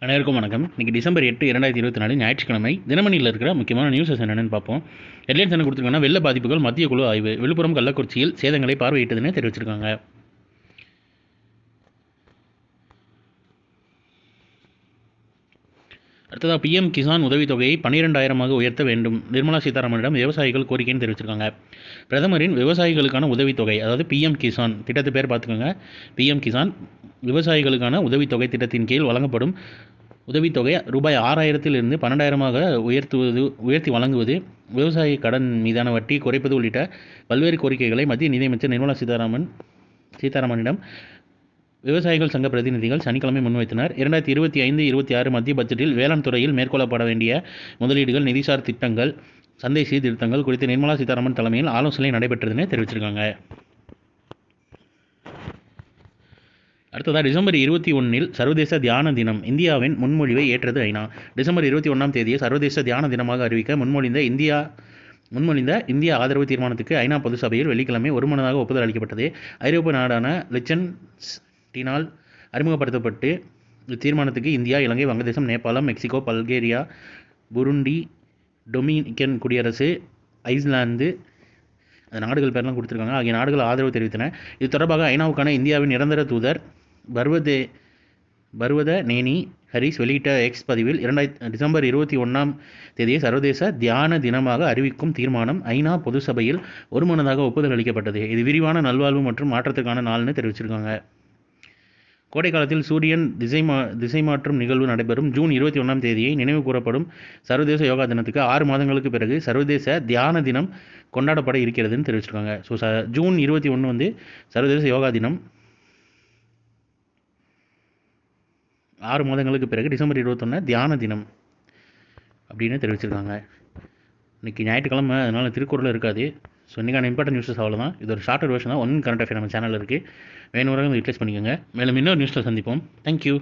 அனைவருக்கும் வணக்கம். இன்றைக்கி டிசம்பர் 8 2024 ஞாயிற்றுக்கிழமை. தினமணியில் இருக்கிற முக்கியமான நியூஸஸ் என்னென்னு பார்ப்போம். ஹெட்லைன்ஸ் என்ன கொடுத்துருக்காங்கன்னா, வெள்ள பாதிப்புகள் மத்திய குழு ஆய்வு, விழுப்புரம் கள்ளக்குறிச்சியில் சேதங்களை பார்வையிட்டதுன்னு தெரிவிச்சிருக்காங்க. அடுத்ததாக PM கிசான் உதவித்தொகையை 12,000 உயர்த்த வேண்டும், நிர்மலா சீதாராமனிடம் விவசாயிகள் கோரிக்கைன்னு தெரிவிச்சிருக்காங்க. பிரதமரின் விவசாயிகளுக்கான உதவித்தொகை, அதாவது PM கிசான் திட்டத்து பேர் பார்த்துக்கோங்க. PM கிசான் விவசாயிகளுக்கான உதவித்தொகை திட்டத்தின் கீழ் வழங்கப்படும் உதவித்தொகை ரூபாய் 6,000 உயர்த்தி வழங்குவது, விவசாய கடன் மீதான வட்டி குறைப்பது உள்ளிட்ட பல்வேறு கோரிக்கைகளை மத்திய நிதியமைச்சர் நிர்மலா சீதாராமனிடம் விவசாயிகள் சங்க பிரதிநிதிகள் சனிக்கிழமை முன்வைத்தனர். 2025-26 மத்திய பட்ஜெட்டில் வேளாண் துறையில் மேற்கொள்ளப்பட வேண்டிய முதலீடுகள், நிதிசார் திட்டங்கள், சந்தை சீர்திருத்தங்கள் குறித்து நிர்மலா சீதாராமன் தலைமையில் ஆலோசனை நடைபெற்றதுன்னு தெரிவிச்சிருக்காங்க. அடுத்ததாக டிசம்பர் 21 சர்வதேச தியான தினம். இந்தியாவின் முன்மொழிவை ஏற்றது ஐநா. டிசம்பர் 21 சர்வதேச தியான தினமாக அறிவிக்க முன்மொழிந்த இந்திய ஆதரவு தீர்மானத்துக்கு ஐநா பொது சபையில் வெள்ளிக்கிழமை ஒருமனதாக ஒப்புதல் அளிக்கப்பட்டது. ஐரோப்பிய நாடான லிச்சன்ஸ்டீனால் அறிமுகப்படுத்தப்பட்டு இத்தீர்மானத்துக்கு இந்தியா, இலங்கை, வங்கதேசம், நேபாளம், மெக்சிகோ, பல்கேரியா, புருண்டி, டொமினிக்கன் குடியரசு, ஐஸ்லாந்து நாடுகள் பேரெலாம் கொடுத்துருக்காங்க. ஆகிய நாடுகள் ஆதரவு தெரிவித்தன. இது தொடர்பாக ஐநாவுக்கான இந்தியாவின் நிரந்தர தூதர் பர்வத நேனி ஹரிஸ் வெளியிட்ட எக்ஸ் பதிவில், டிசம்பர் 21 சர்வதேச தியான தினமாக அறிவிக்கும் தீர்மானம் ஐநா பொது சபையில் ஒருமனதாக ஒப்புதல் அளிக்கப்பட்டது. இது விரிவான நல்வாழ்வு மற்றும் மாற்றத்துக்கான நாள்னு தெரிவிச்சிருக்காங்க. கோடை காலத்தில் சூரியன் திசை மாற்றும் நிகழ்வு நடைபெறும் ஜூன் 21 நினைவு கூறப்படும் சர்வதேச யோகா தினத்துக்கு 6 மாதங்களுக்கு பிறகு சர்வதேச தியான தினம் கொண்டாடப்பட இருக்கிறதுன்னு தெரிவிச்சிருக்காங்க. ஸோ ஜூன் 21 சர்வதேச யோகா தினம், 6 மாதங்களுக்கு பிறகு டிசம்பர் 21 தியான தினம் அப்படின்னு தெரிவிச்சிருக்காங்க. இன்றைக்கி ஞாயிற்றுக்கிழமை, அதனால் திருக்குறள் இருக்காது. ஸோ இன்றைக்கான இம்பார்ட்டன்ட் நியூஸஸ் அவ்வளோதான். இது ஒரு ஷார்ட்டர் வெர்ஷன் தான். ஒன் கரண்ட் அஃபேர் நம்ம சேனலில் இருக்குது. வேணுங்கிறவங்க யூட்டிலைஸ் பண்ணிக்கோங்க. மேலும் இன்னொரு நியூஸில் சந்திப்போம். தேங்க்யூ.